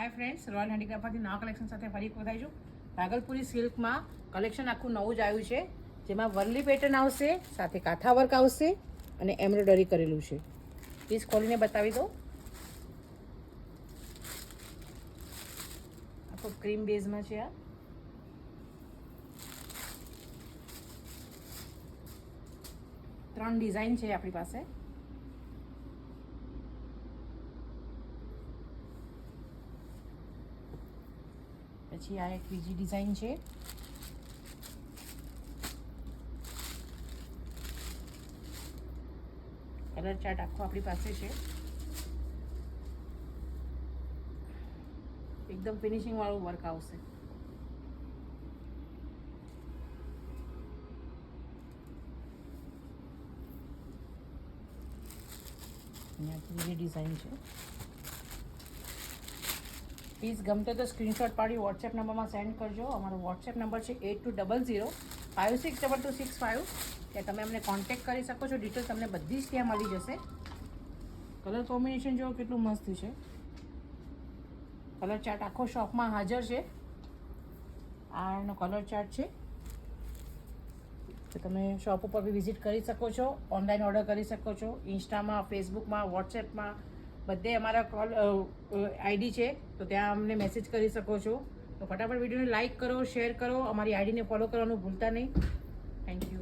Hi friends, royal હેન્ડીક્રાફ્ટમાંથી નવા collection સાથે ફરી એક વખત છું. ભાગલપુરી સિલ્કમાં કલેક્શન આખું નવું જ આવ્યું છે, જેમાં વર્લી પેટર્ન આવશે, સાથે કાંથા વર્ક આવશે અને એમ્બ્રોઇડરી કરેલું છે. પીસ ખોલીને બતાવી દો. આખો ક્રીમ બેઝમાં છે. આ ત્રણ ડિઝાઇન છે આપણી પાસે. પછી આ એક બીજી ડિઝાઇન છે. કલર ચાર્ટ આખો આપણી પાસે છે. એકદમ ફિનિશિંગ વાળું વર્ક આવશે. બીજી ડિઝાઇન છે. પ્લીઝ ગમતે તો સ્ક્રીનશોટ પાડી વોટ્સએપ નંબરમાં સેન્ડ કરજો. અમારો વોટ્સએપ નંબર છે 8200562265. ત્યાં તમે અમને કોન્ટેક્ટ કરી શકો છો. ડિટેલ તમને બધી જ ત્યાં મળી જશે. કલર કોમ્બિનેશન જો કેટલું મસ્ત છે. કલર ચાર્ટ આખો શોપમાં હાજર છે. આ એનો કલર ચાર્ટ છે. તો તમે શોપ ઉપર બી વિઝિટ કરી શકો છો, ઓનલાઈન ઓર્ડર કરી શકો છો. ઇન્સ્ટામાં, ફેસબુકમાં, વોટ્સએપમાં બધે અમારા કોલ આઈડી છે, તો ત્યાં અમને મેસેજ કરી શકો છો. તો ફટાફટ વિડીયોને લાઇક કરો, શેર કરો, અમારી આઈડીને ફોલો કરવાનું ભૂલતા નહીં. Thank you.